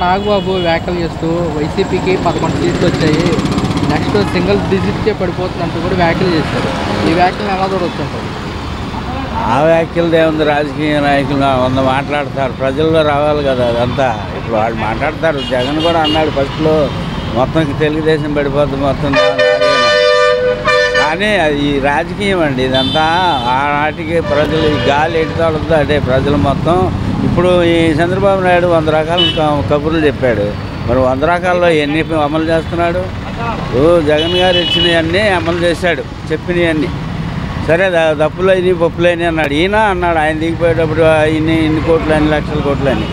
నాగబాబు వ్యాఖ్యలు చేస్తూ వైసీపీకి 11 సీట్లు వచ్చాయి, నెక్స్ట్ సింగిల్ డిజిట్కే పడిపోతుందంటూ కూడా వ్యాఖ్యలు చేశారు. ఈ వ్యాఖ్యలు ఎలా చూడొచ్చుంటారు? ఆ వ్యాఖ్యలు ఏముంది, రాజకీయ నాయకులు వంద మాట్లాడతారు, ప్రజల్లో రావాలి కదా అదంతా. ఇప్పుడు వాళ్ళు మాట్లాడతారు. జగన్ కూడా అన్నాడు ఫస్ట్లో మొత్తం తెలుగుదేశం పడిపోతుంది మొత్తం, కానీ అది రాజకీయం అండి ఇదంతా. ఆనాటికి ప్రజలు ఈ గాలి ఎడుతాడుతుందో అదే ప్రజలు మొత్తం. ఇప్పుడు ఈ చంద్రబాబు నాయుడు 100 రకాల కబుర్లు చెప్పాడు, మరి 100 రకాల్లో ఎన్ని అమలు చేస్తున్నాడు? జగన్ గారు ఇచ్చినవన్నీ అమలు చేశాడు, చెప్పినవన్నీ. సరే తప్పులైనవి పప్పులైనవి అన్నాడు. ఈయన అన్నాడు ఆయన దిగిపోయేటప్పుడు ఇన్ని కోట్లు అని లక్షల కోట్లు అని.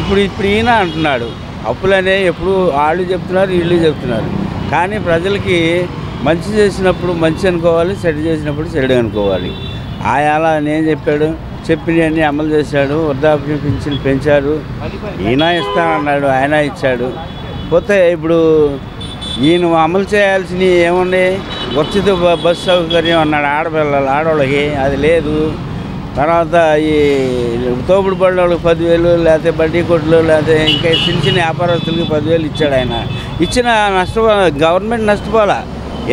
ఇప్పుడు ఈయన అంటున్నాడు అప్పులనే. ఎప్పుడు వాళ్ళు చెప్తున్నారు వీళ్ళు చెప్తున్నారు, కానీ ప్రజలకి మంచి చేసినప్పుడు మంచి అనుకోవాలి, చెడు చేసినప్పుడు చెడు అనుకోవాలి. అలా నేను చెప్పినవన్నీ అమలు చేశాడు. వృద్ధాప్య పింఛన్ పెంచారు, ఈయన ఇస్తానన్నాడు, ఆయన ఇచ్చాడు. పోతే ఇప్పుడు ఈయన అమలు చేయాల్సినవి ఏముంది? ఉచిత బస్సు సౌకర్యం అన్నాడు ఆడవాళ్ళకి, అది లేదు. తర్వాత ఈ తోపుడు బళ్ళ వాళ్ళకి 10,000, లేకపోతే బడ్డీ కొట్లు, లేకపోతే ఇంకా చిన్న వ్యాపారస్తులకి 10,000 ఇచ్చాడు. ఆయన ఇచ్చిన గవర్నమెంట్ నష్టపోలా.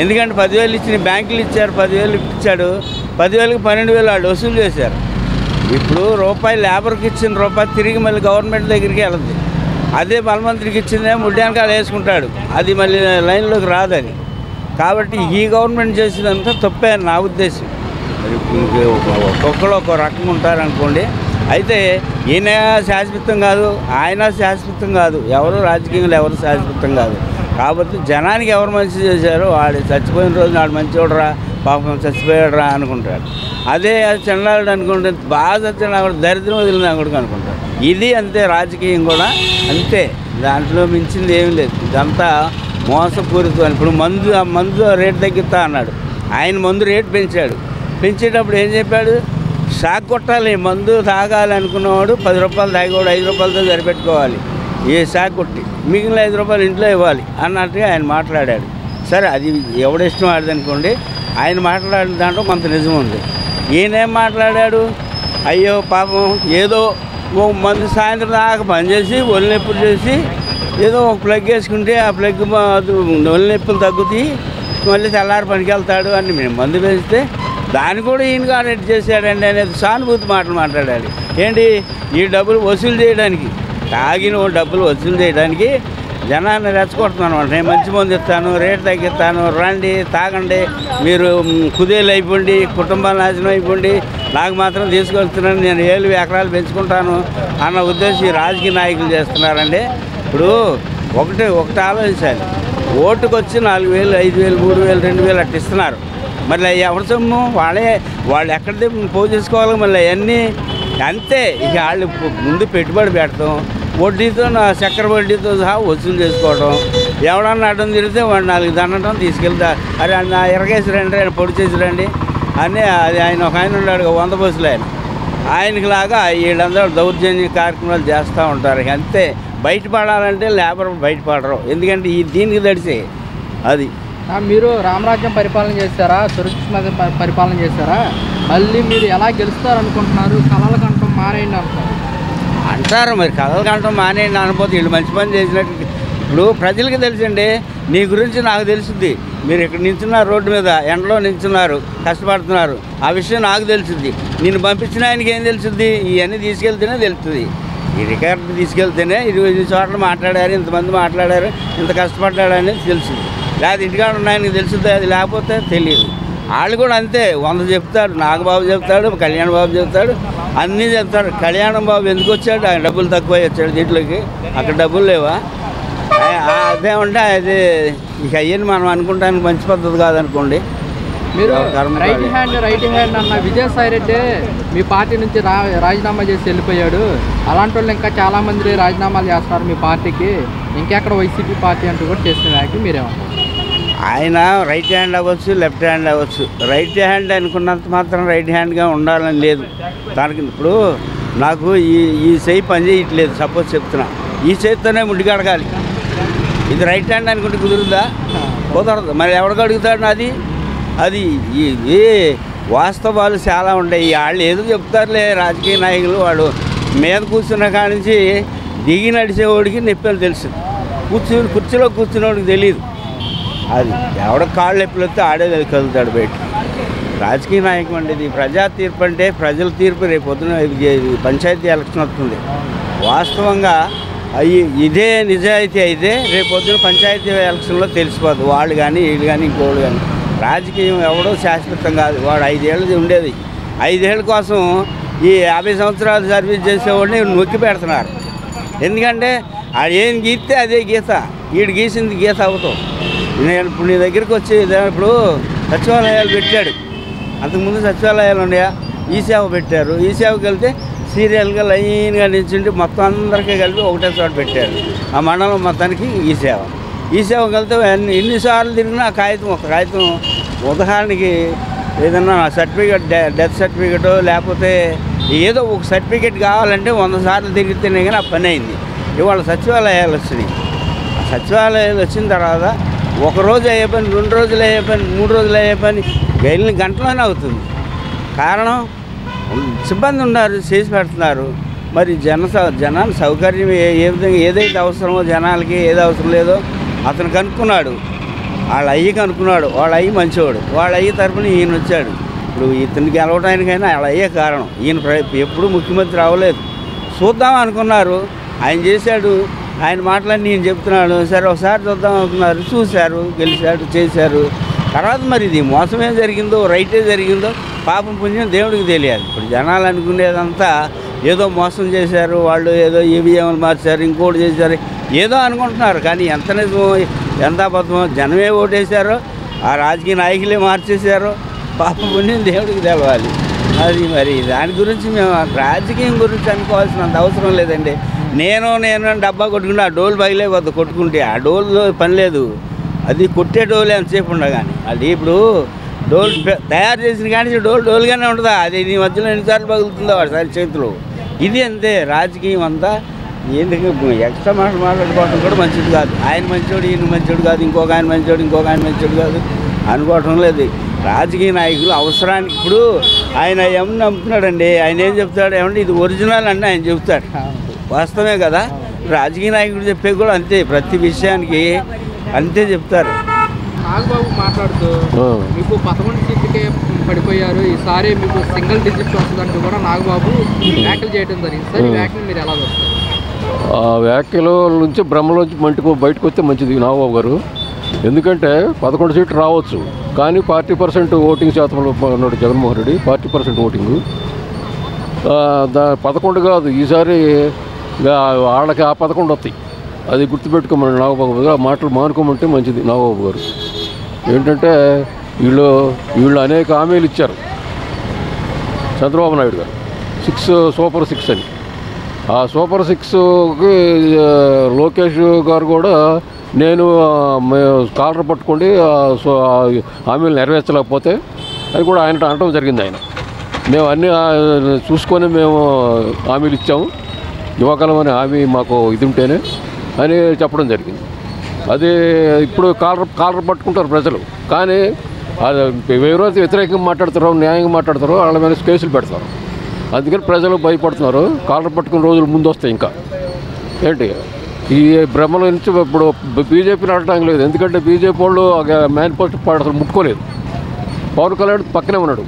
ఎందుకంటే 10,000 ఇచ్చిన బ్యాంకులు ఇచ్చారు, 10,000 ఇచ్చాడు. 10,000కి 12,000 వాళ్ళు వసూలు చేశారు. ఇప్పుడు రూపాయి లేబర్కి ఇచ్చిన రూపాయి తిరిగి మళ్ళీ గవర్నమెంట్ దగ్గరికి వెళ్తుంది. అదే బలమంత్రికి ఇచ్చిందే ముడ్డానకాలు వేసుకుంటాడు, అది మళ్ళీ లైన్లోకి రాదని. కాబట్టి ఈ గవర్నమెంట్ చేసినంత తప్పే నా ఉద్దేశం. ఒక్కొక్కరు ఒక్కో రకంగా ఉంటారనుకోండి. అయితే ఈయన శాశ్వతం కాదు, ఆయన శాశ్వతం కాదు, ఎవరు రాజకీయంలో ఎవరు శాశ్వతం కాదు. కాబట్టి జనానికి ఎవరు మంచి చేశారో వాడు చచ్చిపోయిన రోజు నాడు మంచివాడురా, పాపం చచ్చిపోయాడురా అనుకుంటాడు. అదే చెన్నాడు అనుకుంటే బాగా చచ్చినా కూడా దరిద్రం వదిలినా కూడా అనుకుంటాడు. ఇది అంతే, రాజకీయం కూడా అంతే, దాంట్లో మించింది ఏం లేదు. ఇదంతా మోసపూరితం. ఇప్పుడు మందు రేటు తగ్గిస్తా అన్నాడు, ఆయన మందు రేటు పెంచాడు. పెంచేటప్పుడు ఏం చెప్పాడు? షాక్ కొట్టాలి, మందు తాగాలి అనుకున్నవాడు 10 రూపాయలు తాగేవాడు 5 రూపాయలతో సరిపెట్టుకోవాలి, ఏ షాక్ కొట్టి మిగిలిన 5 రూపాయలు ఇంట్లో ఇవ్వాలి అన్నట్టుగా ఆయన మాట్లాడాడు. సరే, అది ఎవడిష్టం ఆడదనుకోండి. ఆయన మాట్లాడిన దాంట్లో కొంత నిజం ఉంది. ఈయనేం మాట్లాడాడు? అయ్యో పాపం ఏదో ఓ మందు సాయంత్రం దాకా పనిచేసి ఒళ్ళు నొప్పులు చేసి ఏదో ఒక ప్లగ్ వేసుకుంటే ఆ ప్లగ్ ఒళ్ళు నొప్పులు తగ్గుతాయి, మళ్ళీ తెల్లారి పనికి వెళ్తాడు అని మేము మందు వేస్తే దాన్ని కూడా ఈయన కానట్టు చేశాడండి అనేది సానుభూతి మాటలు మాట్లాడాడు. ఏంటి ఈ డబ్బులు వసూలు చేయడానికి, తాగిన డబ్బులు వసూలు చేయడానికి జనాన్ని రెచ్చగొడుతున్నాను అనమాట. నేను మంచి మంది ఇస్తాను, రేటు తగ్గిస్తాను, రండి తాగండి, మీరు కుదేలు అయిపోండి, కుటుంబాలు నాశనం అయిపోండి, నాకు మాత్రం తీసుకొస్తున్నాను, నేను 7 ఎకరాలు పెంచుకుంటాను అన్న ఉద్దేశం రాజకీయ నాయకులు చేస్తున్నారండి. ఇప్పుడు ఒకటి ఆలోచించాలి. ఓటుకు వచ్చి 4,000, 5,000, 3,000, 2,000 అట్లా ఇస్తున్నారు. మళ్ళీ ఎవరి సొమ్ము వాళ్ళు ఎక్కడిది పోగు చేసుకోవాలి. మళ్ళీ అవన్నీ అంతే. ఇక వాళ్ళు ముందు పెట్టుబడి పెడతాం, వడ్డీతో చక్కెర వడ్డీతో సహా వసూలు చేసుకోవడం. ఎవడన్నా అడ్డం తిరిగితే వాడు 4 దండటం తీసుకెళ్తా, అరే నా ఎరగేసి రండి, ఆయన పొడి చేసి రండి అని. అది ఆయన ఒక ఆయన ఉన్నాడు 100 బస్సులు, ఆయనకి లాగా వీళ్ళందరూ దౌర్జన్య కార్యక్రమాలు చేస్తూ ఉంటారు. అంతే. బయటపడాలంటే లేబర్ బయటపడరు, ఎందుకంటే దీనికి తడిసే అది. మీరు రామరాజ్యం పరిపాలన చేస్తారా, సురక్షిత పరిపాలన చేస్తారా? మళ్ళీ మీరు ఎలా గెలుస్తారనుకుంటున్నారు? కలల కంఠం మానేయండి అంటారు. మరి కలల కంఠం మానేయండి అనకపోతే వీళ్ళు మంచి పని చేసినట్టు. ఇప్పుడు ప్రజలకి తెలుసండి, నీ గురించి నాకు తెలుసుద్ది. మీరు ఇక్కడ నిల్చున్నారు, రోడ్డు మీద ఎండలో నిల్చున్నారు, కష్టపడుతున్నారు, ఆ విషయం నాకు తెలుసుద్ది. నేను పంపించిన ఆయనకి ఏం తెలుసుద్ది? ఇవన్నీ తీసుకెళ్తేనే తెలుస్తుంది. ఈ రికార్డు తీసుకెళ్తేనే ఇది చోట్ల మాట్లాడారు, ఇంతమంది మాట్లాడారు, ఇంత కష్టపడ్డాడు అనేది తెలుస్తుంది. లేదా ఇంటికాడ ఉన్నాయని తెలుస్తుంది, అది లేకపోతే తెలియదు. వాళ్ళు కూడా అంతే, 100 చెప్తాడు. నాగబాబు చెప్తాడు, కళ్యాణ్ బాబు చెప్తాడు, అన్నీ చెప్తాడు. కళ్యాణం బాబు ఎందుకు వచ్చాడు? ఆయన డబ్బులు తక్కువ వచ్చాడు దీంట్లోకి, అక్కడ డబ్బులు లేవా? అదేమంటే అది ఇక అయ్యని మనం అనుకుంటానికి మంచి పద్ధతి కాదనుకోండి. మీరు రైట్ హ్యాండ్ అన్న విజయసాయి రెడ్డి మీ పార్టీ నుంచి రాజీనామా చేసి వెళ్ళిపోయాడు. అలాంటి వాళ్ళు ఇంకా చాలామంది రాజీనామాలు చేస్తున్నారు మీ పార్టీకి, ఇంకెక్కడ వైసీపీ పార్టీ అంటూ కూడా చేసిన వ్యాఖ్య మీరేమన్నా? ఆయన రైట్ హ్యాండ్ అవ్వచ్చు, లెఫ్ట్ హ్యాండ్ అవ్వచ్చు. రైట్ హ్యాండ్ అనుకున్నంత మాత్రం రైట్ హ్యాండ్గా ఉండాలని లేదు దానికి. ఇప్పుడు నాకు ఈ చేయి పని చేయట్లేదు, సపోజ్ చెప్తున్నా, ఈ చేతితోనే ముడ్డి కడగాలి. ఇది రైట్ హ్యాండ్ అనుకుంటే కుదురుద్దా? కుదరదు. మరి ఎవరికి అడుగుతాడు? అది ఇది వాస్తవాలు చాలా ఉంటాయి. వాళ్ళు ఏదో చెప్తారులే రాజకీయ నాయకులు, వాడు మీద కూర్చున్న కాడి నుంచి దిగి నడిచేవాడికి నొప్పి అని తెలుసు, కుర్చీలో కూర్చునేవాడికి తెలియదు. అది ఎవడ కాళ్ళు నొప్పులు వస్తే ఆడే కదులుతాడు బయట. రాజకీయ నాయకం అంటే ఇది ప్రజా తీర్పు, అంటే ప్రజల తీర్పు. రేపు పొద్దున పంచాయతీ ఎలక్షన్ వస్తుంది. వాస్తవంగా ఇదే నిజాయితీ అయితే రేపు పొద్దున పంచాయతీ ఎలక్షన్లో తెలిసిపోదు. వాళ్ళు కానీ వీళ్ళు కానీ ఇంకోళ్ళు కానీ. రాజకీయం ఎవడో శాశ్వతం కాదు. వాడు 5 ఏళ్ళది ఉండేది. 5 ఏళ్ళ కోసం ఈ 50 సంవత్సరాలు సర్వీస్ చేసేవాడిని నొక్కి పెడుతున్నారు. ఎందుకంటే ఆడు ఏం గీస్తే అదే గీత, వీడు గీసింది గీత అవుతాం. నేను ఇప్పుడు నీ దగ్గరికి వచ్చి ఇప్పుడు సచివాలయాలు పెట్టాడు. అంతకుముందు సచివాలయాలు ఉన్నాయా, ఈ సేవ పెట్టారు. ఈ సేవకి వెళ్తే సీరియల్గా లైన్గా నిల్చుంటే మొత్తం అందరికీ కలిపి ఒకటే చోట పెట్టారు. ఆ మండలం మొత్తానికి ఈ సేవకి వెళ్తే ఎన్నిసార్లు తిరిగినా ఆ కాగితం, ఒక కాగితం ఉదాహరణకి ఏదన్నా సర్టిఫికేట్, డెత్ సర్టిఫికేటో లేకపోతే ఏదో ఒక సర్టిఫికేట్ కావాలంటే 100 సార్లు తిరిగితేనే కానీ ఆ పని అయింది. ఇవాళ సచివాలయాలు వచ్చినాయి. సచివాలయాలు వచ్చిన తర్వాత 1 రోజు అయ్యే పని, 2 రోజులు అయ్యే పని, 3 రోజులు అయ్యే పని వెళ్ళిన గంటలోనే అవుతుంది. కారణం సిబ్బంది ఉన్నారు, చేసి పెడుతున్నారు. మరి జనాల సౌకర్యం ఏ విధంగా ఏదైతే అవసరమో జనాలకి, ఏది అవసరం లేదో అతను కనుక్కున్నాడు. వాళ్ళ అయ్యి కనుక్కున్నాడు. వాళ్ళ అయ్యి మంచివాడు. వాళ్ళ అయ్యి తరపున ఈయన వచ్చాడు. ఇప్పుడు ఇతనికి గెలవడానికైనా వాళ్ళ అయ్యే కారణం. ఈయన ఎప్పుడు ముఖ్యమంత్రి అవ్వలేదు. చూద్దాం అనుకున్నారు, ఆయన చేశాడు. ఆయన మాటలన్నీ నేను చెప్తున్నాడు. సరే ఒకసారి చూద్దాం అనుకున్నారు, చూశారు, గెలిచాడు, చేశారు. తర్వాత మరి ఇది మోసమే జరిగిందో రైటే జరిగిందో పాపం పుణ్యం దేవుడికి తెలియాలి. ఇప్పుడు జనాలు అనుకునేదంతా ఏదో మోసం చేశారు, వాళ్ళు ఏదో ఈవీఎంలు మార్చారు, ఇంకోటి చేశారు, ఏదో అనుకుంటున్నారు. కానీ ఎంత నిజమో ఎంత అబద్ధమో జనమే ఓటేశారో ఆ రాజకీయ నాయకులే మార్చేశారో పాపం పుణ్యం దేవుడికి తెలవాలి. అది మరి దాని గురించి మేము రాజకీయం గురించి అనుకోవాల్సినంత అవసరం లేదండి. నేను డబ్బా కొట్టుకుంటే ఆ డోలు బయలేవద్దు. కొట్టుకుంటే ఆ డోలులో పని లేదు. అది కొట్టే డోలు ఎంతసేపు ఉండగాని. అది ఇప్పుడు డోలు తయారు చేసిన కానీ డోలుగానే ఉంటుందా? అది నీ మధ్యలో ఎన్నిసార్లు పగులుతుందో వాడి చేతిలో. ఇది అంతే రాజకీయం అంతా. ఎందుకు ఎక్స్ట్రా మాట్లాడుకోవడం కూడా మంచిది కాదు. ఆయన మంచోడు, ఈయన మంచోడు కాదు, ఇంకొక ఆయన మంచోడు, ఇంకొక ఆయన మంచోడు కాదు అనుకోవటం లేదు. రాజకీయ నాయకులు అవసరానికి ఇప్పుడు ఆయన ఏమన్నా నమ్ముతున్నాడండి. ఆయన ఏం చెప్తాడు, ఏమంటే ఇది ఒరిజినల్ అంటే ఆయన చెప్తాడు. వాస్తవమే కదా. రాజకీయ నాయకుడు చెప్పేది కూడా అంతే. ప్రతి విషయానికి అంతే చెప్తారు. నాగబాబు మాట్లాడుతూ మీకు 11 సీట్లకే పడిపోయారు, ఈసారి మీకు సింగిల్ డిజిట్ వస్తుందంటూ కూడా నాగబాబు వ్యాఖ్యలు చేయడం జరిగింది. సార్ ఈ వ్యాఖ్యలు మీరు ఎలా చూస్తారు? ఆ వ్యాఖ్యల నుంచి భ్రమలోంచి బయటకు వస్తే మంచిది నాగబాబు గారు. ఎందుకంటే 11 సీట్లు రావచ్చు, కానీ 40% ఓటింగ్ శాతంలో ఉన్నాడు జగన్మోహన్ రెడ్డి. 40% ఓటింగు 11 కాదు, ఈసారి వాళ్ళకి ఆ 11 వస్తాయి. అది గుర్తుపెట్టుకోమని నాగబాబు గారు ఆ మాటలు మానుకోమంటే మంచిది. నాగబాబు గారు ఏంటంటే వీళ్ళు అనేక హామీలు ఇచ్చారు చంద్రబాబు నాయుడు గారు. సూపర్ 6 అని. ఆ సూపర్ 6కి లోకేష్ గారు కూడా నేను కాలర్ పట్టుకోండి హామీలు నెరవేర్చలేకపోతే అది కూడా ఆయన అనటం జరిగింది. ఆయన మేము అన్నీ చూసుకొని మేము హామీలు ఇచ్చాము, ఇవ్వగలమని హామీ మాకు ఇది ఉంటేనే అని చెప్పడం జరిగింది. అది ఇప్పుడు కాలర్ పట్టుకుంటారు ప్రజలు, కానీ ఎవరైతే వ్యతిరేకంగా మాట్లాడతారో న్యాయంగా మాట్లాడతారో వాళ్ళ మీద కేసులు పెడతారు. అందుకని ప్రజలు భయపడుతున్నారు. కాలర్ పట్టుకున్న రోజులు ముందు వస్తాయి. ఇంకా ఏంటి ఈ భ్రమల నుంచి ఇప్పుడు బీజేపీని అడగడానికి లేదు. ఎందుకంటే బీజేపీ వాళ్ళు మేనిఫెస్టో అసలు ముట్టుకోలేదు. పవన్ కళ్యాణ్ పక్కనే ఉన్నాడు.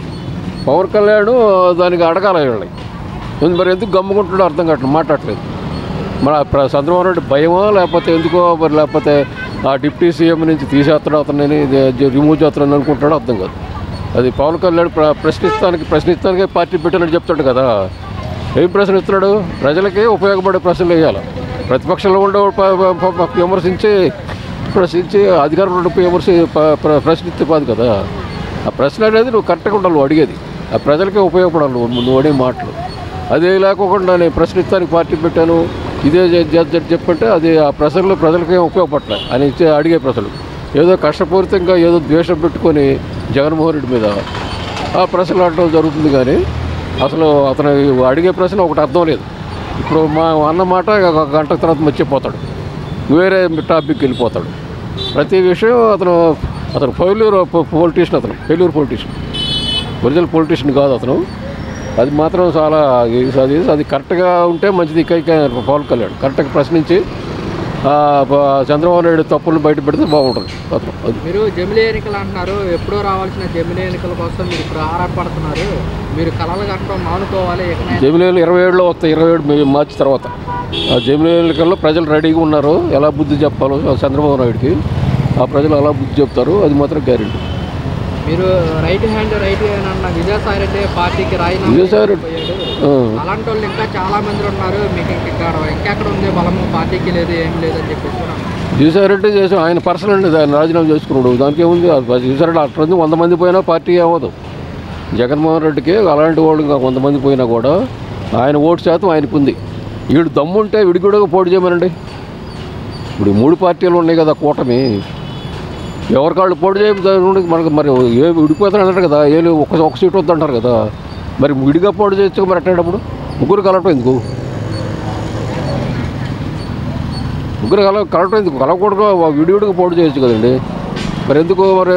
పవన్ కళ్యాణ్ దానికి అడగాలి వాళ్ళని. మరి ఎందుకు గమ్ముకుంటున్నాడో అర్థం కావట్లేదు, మాట్లాడలేదు. మన చంద్రబాబు నాయుడు భయమో లేకపోతే ఎందుకో, మరి లేకపోతే ఆ డిప్యూటీ సీఎం నుంచి తీసేస్తాడు అతన్ని, రిమూవ్ చేస్తాడని అనుకుంటాడో అర్థం కాదు. అది పవన్ కళ్యాణ్ ప్రశ్నిస్తానికి పార్టీ పెట్టాలని చెప్తాడు కదా. ఏం ప్రశ్నిస్తున్నాడు? ప్రజలకి ఉపయోగపడే ప్రశ్నలు వేయాలి. ప్రతిపక్షంలో ఉండే ప్రశ్నించి అధికారంలో ప్రశ్నిస్తే కాదు కదా. ఆ ప్రశ్న అనేది నువ్వు కరెక్ట్గా ఉండాలి, నువ్వు అడిగేది ఆ ప్రజలకే ఉపయోగపడాలి నువ్వు అడిగే మాటలు. అదే లేకోకుండా నేను ప్రశ్నిస్తానికి పార్టీ పెట్టాను ఇదే చెప్పంటే అది ఆ ప్రజలకేం ఉపయోగపడలే అని అడిగే ప్రశ్నలు. ఏదో కష్టపూరితంగా ఏదో ద్వేషం పెట్టుకొని జగన్మోహన్ రెడ్డి మీద ఆ ప్రశ్నలు అడగడం జరుగుతుంది. కానీ అసలు అతను అడిగే ప్రశ్న ఒకటి అర్థం లేదు. ఇప్పుడు మా అన్న మాట ఒక గంట తర్వాత మర్చిపోతాడు, వేరే టాపిక్కి వెళ్ళిపోతాడు. ప్రతి విషయం అతను failure politician. Failure politician, original politician కాదు అతను. అది మాత్రం చాలా అది కరెక్ట్గా ఉంటే మంచిది. పవన్ కళ్యాణ్ కరెక్ట్గా ప్రశ్నించి చంద్రబాబు నాయుడు తప్పులను బయట పెడితే బాగుంటుంది మాత్రం. అది మీరు జమిలీ ఎన్నికలు అంటున్నారు, ఎప్పుడో రావాల్సిన జమిలీ ఎన్నికల కోసం మీరు ఇప్పుడు ఆరాటపడుతున్నారు. మీరు కళలు కట్టడం మానుకోవాలి. జమిలీ 27లో వస్తాయి, 27 మార్చి తర్వాత. ఆ జమిలీ ఎన్నికల్లో ప్రజలు రెడీగా ఉన్నారు. ఎలా బుద్ధి చెప్పాలో చంద్రబాబు నాయుడికి ఆ ప్రజలు అలా బుద్ధి చెప్తారు, అది మాత్రం గ్యారెంటీ. మీరు రైట్ హ్యాండ్ అన్న విజయసాయి రెడ్డి పార్టీకి రాజీనామా అలాంటి వాళ్ళు ఇంకా చాలా మంది ఉన్నారు. మీకు ఇంకెక్కడ ఉంది బలము, పార్టీకి లేదు ఏం లేదని చెప్పేసి విజయసాయి రెడ్డి చేసి ఆయన పర్సనల్ అండి, దాన్ని రాజీనామా చేసుకున్నాడు. దానికి ఏముంది, విజయసాయి రెడ్డి అట్లా 100 మంది పోయినా పార్టీ అవ్వదు. జగన్మోహన్ రెడ్డికి అలాంటి వాళ్ళు ఇంకా 100 మంది పోయినా కూడా ఆయన ఓటు శాతం ఆయనకు ఉంది. వీడు దమ్ముంటే విడి కూడా పోటీ చేయమనండి. ఇప్పుడు 3 పార్టీలు ఉన్నాయి కదా కూటమి, ఎవరికాళ్ళు పోటీ చేయడం మనకు మరి ఏ విడిపోతాను అంటారు కదా, ఏళ్ళు ఒక సీట్ వద్దంటారు కదా, మరి విడిగా పోటీ చేయొచ్చు. మరి అట్టేటప్పుడు ముగ్గురు కలవటం ఎందుకు, కలవటం ఎందుకు, కలవకూడదు విడివిడిగా పోటీ చేయొచ్చు కదండి. మరి ఎందుకు మరి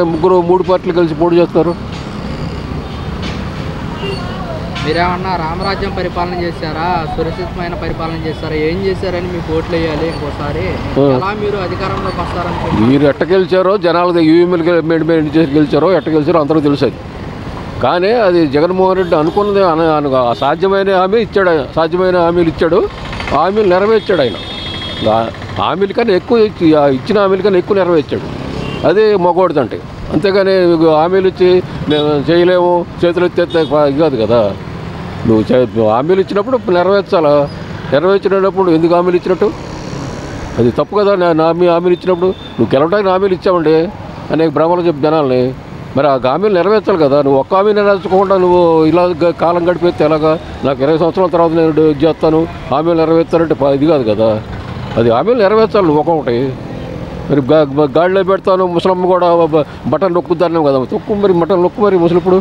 3 పార్టీలు కలిసి పోటీ చేస్తున్నారు? మీరేమన్నా రామరాజ్యం పరిపాలన చేశారా, సురక్షితమైన పరిపాలన చేశారా, ఏం చేశారని మీకు ఓట్లు వేయాలి ఇంకోసారి? ఎలా మీరు అధికారంలోకి వస్తారని మీరు ఎట్ట గెలిచారో, జనాలు యూఎంఎల్ చేసి గెలిచారో, ఎట్ట గెలిచారో అందరూ తెలుసు. కానీ అది జగన్మోహన్ రెడ్డి అనుకున్నది సాధ్యమైన హామీ ఇచ్చాడు, సాధ్యమైన హామీలు ఇచ్చాడు, హామీలు నెరవేర్చాడు. ఆయన హామీల కన్నా ఎక్కువ ఇచ్చిన హామీల కన్నా ఎక్కువ నెరవేర్చాడు. అది మగవాడిదంటే. అంతేగాని హామీలు ఇచ్చి మేము చేయలేము, చేతులు ఎత్తేస్తే కాదు కదా. నువ్వు హామీలు ఇచ్చినప్పుడు నెరవేర్చాలా, నెరవేర్చినప్పుడు ఎందుకు హామీలు ఇచ్చినట్టు? అది తప్పు కదా. హామీలు ఇచ్చినప్పుడు నువ్వు గెలవడానికి హామీలు ఇచ్చావండి అనేక భ్రమలు చెప్పి జనాల్ని, మరి ఆ హామీలు నెరవేర్చాలి కదా. నువ్వు ఒక్క హామీ నెరవేర్చకుండా నువ్వు ఇలా కాలం గడిపేస్తే ఎలాగా? నాకు 20 సంవత్సరాల తర్వాత నేను ఇది చేస్తాను, హామీలు నెరవేర్తానంటే ఇది కాదు కదా. అది హామీలు నెరవేర్చాలి నువ్వు ఒక్కొక్కటి. మరి గాడిలో పెడతాను, ముసలమ్మ కూడా బటన్ నొక్కుతాను కదా, తొక్కు మరి బటన్ నొక్కు. మరి ముసలిప్పుడు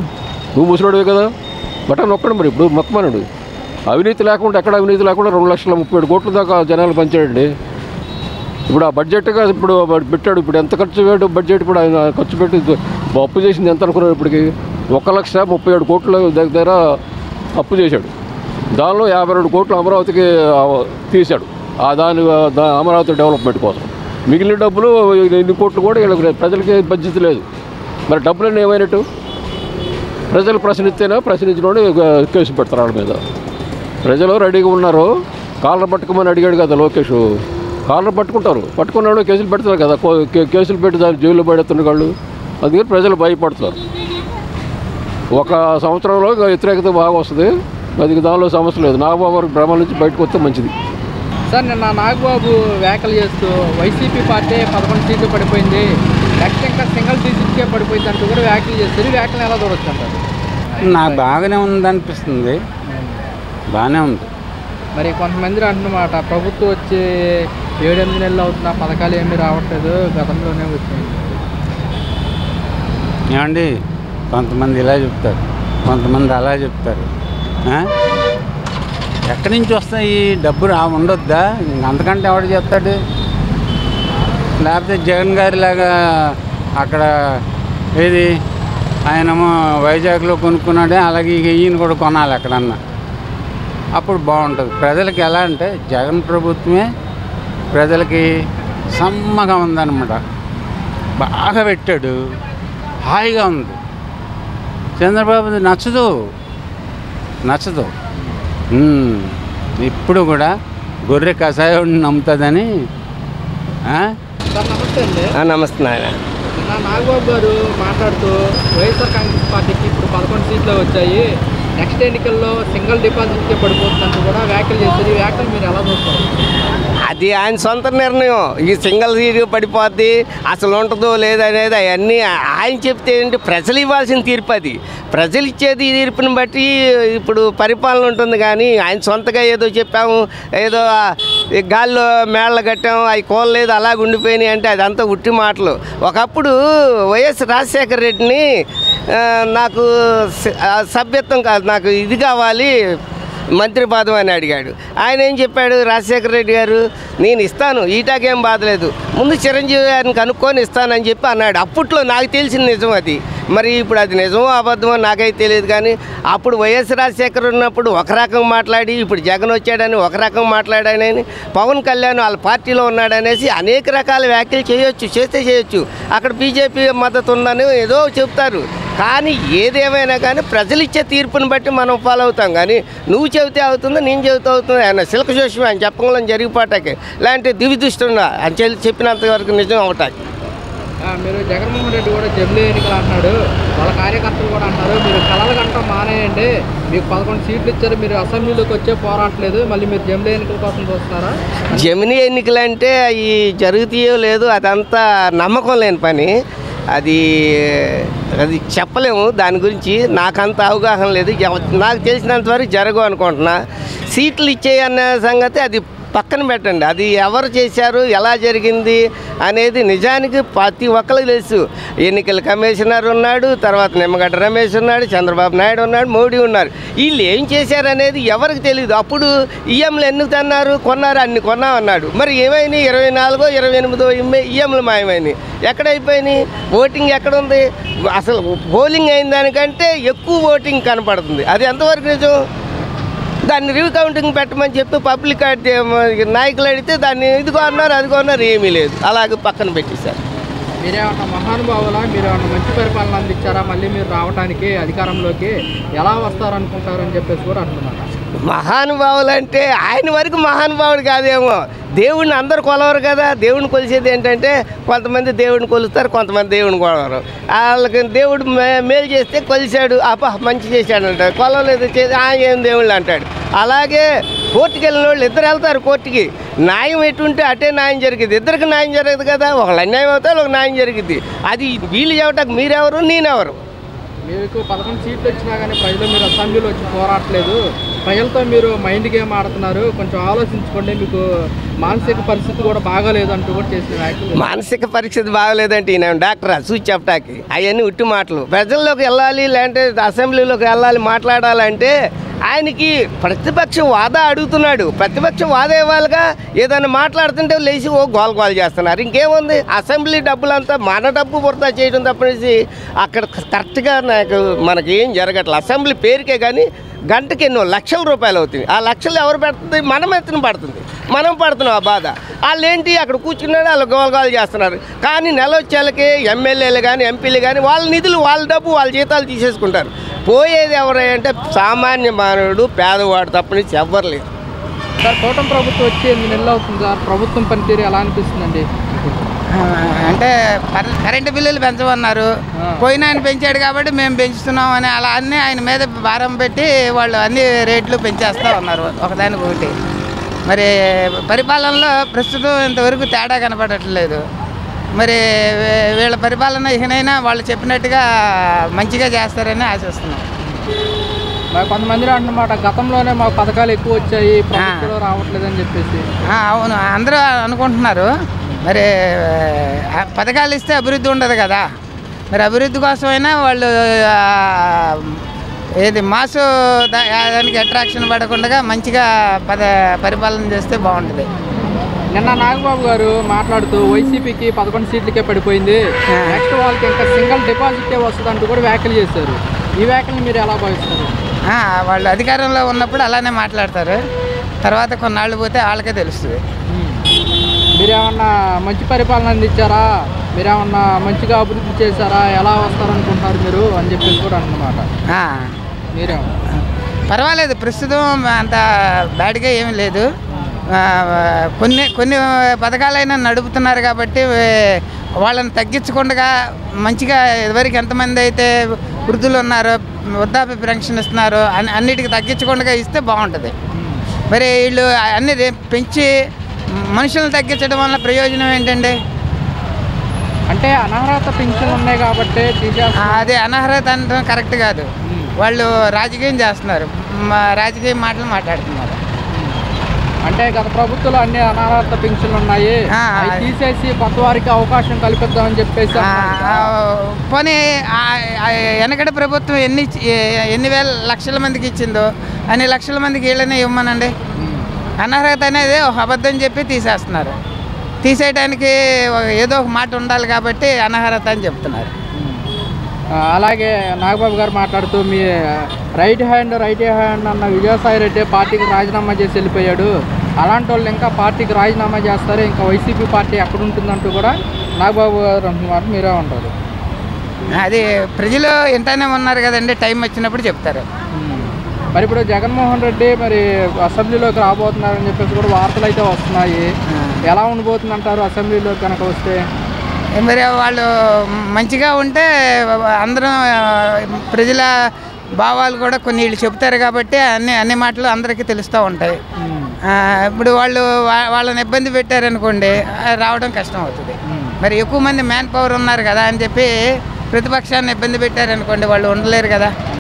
నువ్వు ముసలిడివే కదా, బటన్ నొక్కడం. మరి ఇప్పుడు మొక్కమనుడు అవినీతి లేకుండా, ఎక్కడ అవినీతి లేకుండా 2,37 కోట్ల దాకా జనాలు పంచాడండి. ఇప్పుడు ఆ బడ్జెట్గా ఇప్పుడు పెట్టాడు. ఇప్పుడు ఎంత ఖర్చు పెట్టాడు బడ్జెట్? ఇప్పుడు ఆయన ఖర్చు పెట్టి అప్పు చేసింది ఎంత అనుకున్నాడు? ఇప్పటికి 1,37 కోట్ల దగ్గర అప్పు చేశాడు. దానిలో 52 కోట్లు అమరావతికి తీశాడు, దాని అమరావతి డెవలప్మెంట్ కోసం. మిగిలిన డబ్బులు ఎన్ని కోట్లు కూడా వీళ్ళకి ప్రజలకి బడ్జెట్ లేదు. మరి డబ్బులన్నీ ఏమైనట్టు? ప్రజలు ప్రశ్నిస్తేనే ప్రశ్నించిన కేసు పెడతారు వాళ్ళ మీద. ప్రజలు రెడీగా ఉన్నారు. కాలర్ పట్టుకోమని అడిగాడు కదా లోకేష్, కాలర్ పట్టుకుంటారు, పట్టుకున్నాడు కేసులు పెడతారు కదా. కేసులు పెట్టి దాన్ని జైల్లో పడేస్తున్న వాళ్ళు. అందుకని ప్రజలు భయపడుతున్నారు. 1 సంవత్సరంలో వ్యతిరేకత బాగా వస్తుంది, అది దానిలో సమస్య లేదు. నాగబాబు భ్రమల నుంచి బయటకు వస్తే మంచిది. సార్, నిన్న నాగబాబు వ్యాఖ్యలు చేస్తూ వైసీపీ పార్టీ 11 సీట్లు పడిపోయింది, నెక్స్ట్ ఇంకా సింగిల్ సీట్కే పడిపోయింది అంటూ కూడా వ్యాఖ్యలు చేస్తారు. ఈ వ్యాఖ్యలు ఎలా చూడొచ్చు అంటారు? నాకు బాగానే ఉందనిపిస్తుంది, బాగానే ఉంది. మరి కొంతమంది అంటున్నమాట, ప్రభుత్వం వచ్చి 7-8 నెలలు అవుతున్నా పథకాలు ఏమీ రావట్లేదు, గతంలోనే వచ్చింది. ఏమండి, కొంతమంది ఇలా చెప్తారు, కొంతమంది అలా చెప్తారు. ఎక్కడి నుంచి వస్తాయి డబ్బు? ఉండొద్దా? అంతకంటే ఎవడు చెప్తాడు? లేకపోతే జగన్ గారిలాగా అక్కడ ఏది ఆయనేమో వైజాగ్లో కొనుక్కున్నాడే, అలాగే ఈయన కూడా కొనాలి ఎక్కడన్నా, అప్పుడు బాగుంటుంది. ప్రజలకి ఎలా అంటే జగన్ ప్రభుత్వమే ప్రజలకి సమ్మగా ఉందన్నమాట. బాగా పెట్టాడు, హాయిగా ఉంది. చంద్రబాబు నచ్చదు. ఇప్పుడు కూడా గొర్రె కషాయం నమ్ముతుందని. నమస్తే అండి. నమస్తే నాయన. నాగబాబు గారు మాట్లాడుతూ వైఎస్ఆర్ కాంగ్రెస్ పార్టీకి ఇప్పుడు 11 సీట్లు వచ్చాయి, నెక్స్ట్ ఎన్నికల్లో సింగిల్ డిపాజిట్కే పడిపోతుందంటూ కూడా వ్యాఖ్యలు చేస్తారు. ఈ వ్యాఖ్యలు మీరు ఎలా చూస్తారు? అది ఆయన సొంత నిర్ణయం. ఈ సింగిల్ సీట్ పడిపోద్ది, అసలు ఉంటుందో లేదనేది అవన్నీ ఆయన చెప్తే ఏంటి, ప్రజలు ఇవ్వాల్సిన తీర్పు అది. ప్రజలు ఇచ్చేది ఈ తీర్పుని బట్టి ఇప్పుడు పరిపాలన ఉంటుంది. కానీ ఆయన సొంతగా ఏదో చెప్పాము, ఏదో గాల్లో మేళ్ళ కట్టాము, అవి కోల్లేదు అలాగ ఉండిపోయినాయి అంటే అదంతా ఉట్టి మాటలు. ఒకప్పుడు వైఎస్ రాజశేఖర రెడ్డిని నాకు సభ్యత్వం కాదు, నాకు ఇది కావాలి మంత్రి పదవి అని అడిగాడు. ఆయన ఏం చెప్పాడు రాజశేఖర రెడ్డి గారు, నేను ఇస్తాను, ఈటాకేం బాధలేదు, ముందు చిరంజీవి గారిని కనుక్కొని ఇస్తానని చెప్పి అన్నాడు. అప్పట్లో నాకు తెలిసిన నిజం అది. మరి ఇప్పుడు అది నిజమో అబద్ధమో నాకైతే తెలియదు. కానీ అప్పుడు వైఎస్ రాజశేఖర్ ఉన్నప్పుడు ఒక రకం మాట్లాడి, ఇప్పుడు జగన్ వచ్చాడని ఒక రకం మాట్లాడానని, పవన్ కళ్యాణ్ వాళ్ళ పార్టీలో ఉన్నాడనేసి అనేక రకాల వ్యాఖ్యలు చేయొచ్చు. అక్కడ బీజేపీ మద్దతు ఉందని ఏదో చెప్తారు. కానీ ఏదేమైనా కానీ ప్రజలు ఇచ్చే తీర్పుని బట్టి మనం ఫాలో అవుతాం. కానీ నువ్వు చెబితే అవుతుందో, నేను చెబితే అవుతుందో, ఆయన సిల్క జోషి ఆయన చెప్పడంలో జరిగిపోటాకే ఇలాంటి దివిదృష్టిగా అని చెప్పినంతవరకు నిజం అవటాకి. మీరు జగన్మోహన్ రెడ్డి కూడా జమిలీ ఎన్నికలు అంటున్నాడు, వాళ్ళ కార్యకర్తలు కూడా అంటారు మీరు కలలు గంట మానేయండి, మీకు 11 సీట్లు ఇచ్చారు, మీరు అసెంబ్లీలోకి వచ్చే పోరాటలేదు, మళ్ళీ మీరు జమిలీ ఎన్నికల కోసం చూస్తున్నారా? జమిలీ ఎన్నికలు అంటే అవి జరుగుతాయో లేదు, అదంతా నమ్మకం లేని పని. అది చెప్పలేము. దాని గురించి నాకంత అవగాహన లేదు. నాకు తెలిసినంత వరకు జరగవు అనుకుంటున్నా. సీట్లు ఇచ్చేయన్న సంగతి అది పక్కన పెట్టండి. అది ఎవరు చేశారు, ఎలా జరిగింది అనేది నిజానికి ప్రతి ఒక్కరికి తెలుసు. ఎన్నికల కమిషనర్ ఉన్నాడు, తర్వాత నిమ్మగడ్డ రమేష్ ఉన్నాడు, చంద్రబాబు నాయుడు ఉన్నాడు, మోడీ ఉన్నారు. వీళ్ళు ఏం చేశారనేది ఎవరికి తెలియదు. అప్పుడు ఈఎంలు ఎందుకు తన్నారు, కొన్నారు, అన్ని కొన్నామన్నాడు. మరి ఏమైనాయి? 24, 28 ఈఎంలు మాయమైనాయి. ఎక్కడైపోయినాయి? ఓటింగ్ ఎక్కడుంది? అసలు పోలింగ్ అయిన దానికంటే ఎక్కువ ఓటింగ్ కనపడుతుంది. అది ఎంతవరకు నిజం? దాన్ని రీకౌంటింగ్ పెట్టమని చెప్పి పబ్లిక్ నాయకులు అడిగితే దాన్ని ఇదిగో అన్నారు, అదిగో అన్నారు, ఏమీ లేదు, అలాగే పక్కన పెట్టేశారు. మీరేమన్నా మహానుభావులా, మీరేమన్నా మంచి పరిపాలన అందించారా, మళ్ళీ మీరు రావడానికి అధికారంలోకి ఎలా వస్తారనుకుంటారని చెప్పేసి కూడా అంటున్నారు. మహానుభావులు అంటే ఆయన వరకు మహానుభావుడు కాదేమో. దేవుడిని అందరు కొలవరు కదా. దేవుడిని కొలిసేది ఏంటంటే కొంతమంది దేవుడిని కొలుస్తారు, కొంతమంది దేవుడిని కొలవరు. వాళ్ళకి దేవుడు మేలు చేస్తే కొలిశాడు, మంచి చేశాడు అంటాడు, కొలవలేదు చేసి ఏం దేవుళ్ళు అంటాడు. అలాగే కోర్టుకి వెళ్ళిన వాళ్ళు ఇద్దరు వెళ్తారు కోర్టుకి, న్యాయం ఎటుంటే అటే న్యాయం జరిగింది. ఇద్దరికి న్యాయం జరగదు కదా, ఒకళ్ళు అన్యాయం అవుతారు, ఒక న్యాయం జరిగింది. అది వీళ్ళు చెప్పటానికి మీరెవరు, నేనెవరు? మీకు 11 సీట్లు వచ్చినా కానీ ప్రజలు మీరు అసెంబ్లీలో వచ్చి పోరాటలేదు, ప్రజలతో మీరు మైండ్ గేమ్ ఆడుతున్నారు, కొంచెం ఆలోచించుకోండి, మీకు మానసిక పరిస్థితి కూడా బాగాలేదు అంటూ కూడా చేసిన వ్యాఖ్యలు. మానసిక పరిస్థితి బాగలేదంటే నేను డాక్టరా చూసి చెప్పటానికి? అవన్నీ ఉట్టి మాటలు. ప్రజల్లోకి వెళ్ళాలి, లేదంటే అసెంబ్లీలోకి వెళ్ళాలి, మాట్లాడాలంటే ఆయనకి ప్రతిపక్షం వాదా అడుగుతున్నాడు. ప్రతిపక్షం వాదా ఇవ్వాలిగా. ఏదైనా మాట్లాడుతుంటే లేచి గోల్ చేస్తున్నారు. ఇంకేముంది? అసెంబ్లీ డబ్బులంతా మన డబ్బు వృధా చేయడం తప్పనేసి అక్కడ కరెక్ట్గా మనకి ఏం జరగట్లేదు. అసెంబ్లీ పేరుకే కానీ గంటకి ఎన్నో లక్షల రూపాయలు అవుతుంది. ఆ లక్షలు ఎవరు పెడుతుంది? మనం ఎత్తున పడుతుంది, మనం పడుతున్నాం ఆ బాధ. వాళ్ళు ఏంటి అక్కడ కూర్చున్నాడు, వాళ్ళు గోల్ చేస్తున్నారు. కానీ నెల వచ్చేళ్ళకి ఎమ్మెల్యేలు కానీ ఎంపీలు కానీ వాళ్ళ నిధులు, వాళ్ళ డబ్బు, వాళ్ళ జీతాలు తీసేసుకుంటారు. పోయేది ఎవరంటే సామాన్య మానవుడు, పేదవాడు తప్పనిచ్చి ఎవ్వరు లేదు. సార్ కూటమి ప్రభుత్వం వచ్చి 8 నెలలు అవుతుంది సార్, ప్రభుత్వం పనితీరు ఎలా అనిపిస్తుందండి? అంటే కరెంటు బిల్లులు పెంచమన్నారు, పోయిన ఆయన పెంచాడు కాబట్టి మేము పెంచుతున్నాం అని అలా అన్నీ ఆయన మీద భారం పెట్టి వాళ్ళు అన్ని రేట్లు పెంచేస్తూ ఉన్నారు ఒకదానికి ఒకటి. మరి పరిపాలనలో ప్రస్తుతం ఇంతవరకు తేడా కనపడట్లేదు. మరి వీళ్ళ పరిపాలన ఇకనైనా వాళ్ళు చెప్పినట్టుగా మంచిగా చేస్తారని ఆశిస్తున్నాం. మరి కొంతమంది అన్నమాట గతంలోనే మాకు పథకాలు ఎక్కువ వచ్చాయి, ప్రభుత్వంలో రావట్లేదని చెప్పేసి. అవును, అందరూ అనుకుంటున్నారు. మరి పథకాలు ఇస్తే అభివృద్ధి ఉండదు కదా. మరి అభివృద్ధి కోసమైనా వాళ్ళు ఏది మాసు దానికి అట్రాక్షన్ పడకుండా మంచిగా పరిపాలన చేస్తే బాగుంటుంది. నిన్న నాగబాబు గారు మాట్లాడుతూ వైసీపీకి 11 సీట్లకే పడిపోయింది, నెక్స్ట్ వాళ్ళకి ఇంకా సింగిల్ డిపాజిటే వస్తుంది అంటూ కూడా వ్యాఖ్యలు చేశారు. ఈ వ్యాఖ్యలు మీరు ఎలా భావిస్తారు? వాళ్ళు అధికారంలో ఉన్నప్పుడు అలానే మాట్లాడతారు, తర్వాత కొన్నాళ్ళు పోతే వాళ్ళకే తెలుస్తుంది. మీరేమన్నా మంచి పరిపాలన అందించారా, మీరేమన్నా మంచిగా అభివృద్ధి చేశారా, ఎలా వస్తారనుకుంటున్నారు మీరు అని చెప్పేసి కూడా అన్నమాట. మీరేమన్నా పర్వాలేదు, ప్రస్తుతం అంత బ్యాడ్గా ఏమీ లేదు. కొన్ని పథకాలైనా నడుపుతున్నారు కాబట్టి వాళ్ళని తగ్గించకుండా మంచిగా ఎవరికి ఎంతమంది అయితే వృద్ధులు ఉన్నారో వృద్ధాప్య పెన్షన్ ఇస్తున్నారో అన్నిటికీ తగ్గించకుండా ఇస్తే బాగుంటుంది. మరి వీళ్ళు అన్ని పెంచి మనుషులను తగ్గించడం వల్ల ప్రయోజనం ఏంటండి? అంటే అనర్హత పెన్షన్లు ఉన్నాయి కాబట్టి అదే అనర్హత అంటే కరెక్ట్ కాదు. వాళ్ళు రాజకీయం చేస్తున్నారు, రాజకీయ మాటలు మాట్లాడుతున్నారు. అంటే గత ప్రభుత్వంలో అన్ని అనర్హత పెన్షన్లు ఉన్నాయి, తీసేసి కొత్త వారికి అవకాశం కల్పిద్దామని చెప్పేసి. పోనీ వెనకటి ప్రభుత్వం ఎన్ని వేల లక్షల మందికి ఇచ్చిందో అన్ని లక్షల మందికి వీళ్ళనే ఇవ్వమనండి. అనర్హత అనేది ఒక అబద్ధం చెప్పి తీసేస్తున్నారు. తీసేయడానికి ఏదో ఒక మాట ఉండాలి కాబట్టి అనర్హత అని చెప్తున్నారు. అలాగే నాగబాబు గారు మాట్లాడుతూ మీ రైట్ హ్యాండ్ అన్న విజయసాయి రెడ్డి పార్టీకి రాజీనామా చేసి వెళ్ళిపోయాడు, అలాంటి వాళ్ళు ఇంకా పార్టీకి రాజీనామా చేస్తారు, ఇంకా వైసీపీ పార్టీ ఎక్కడ ఉంటుందంటూ కూడా నాగబాబు గారు అంటున్నారు. మీరే ఉంటారు. అది ప్రజలు వింటానే ఉన్నారు కదండి, టైం వచ్చినప్పుడు చెప్తారు. మరి ఇప్పుడు జగన్మోహన్ రెడ్డి మరి అసెంబ్లీలోకి రాబోతున్నారని చెప్పేసి కూడా వార్తలు అయితే వస్తున్నాయి. ఎలా ఉండబోతుంది అంటారు అసెంబ్లీలో కనుక వస్తే? మరి వాళ్ళు మంచిగా ఉంటే అందరం ప్రజల భావాలు కూడా కొన్ని వీళ్ళు చెప్తారు కాబట్టి అన్ని మాటలు అందరికీ తెలుస్తూ ఉంటాయి. ఇప్పుడు వాళ్ళని ఇబ్బంది పెట్టారనుకోండి, రావడం కష్టం అవుతుంది. మరి ఎక్కువ మంది మ్యాన్ పవర్ ఉన్నారు కదా అని చెప్పి ప్రతిపక్షాన్ని ఇబ్బంది పెట్టారనుకోండి, వాళ్ళు ఉండలేరు కదా.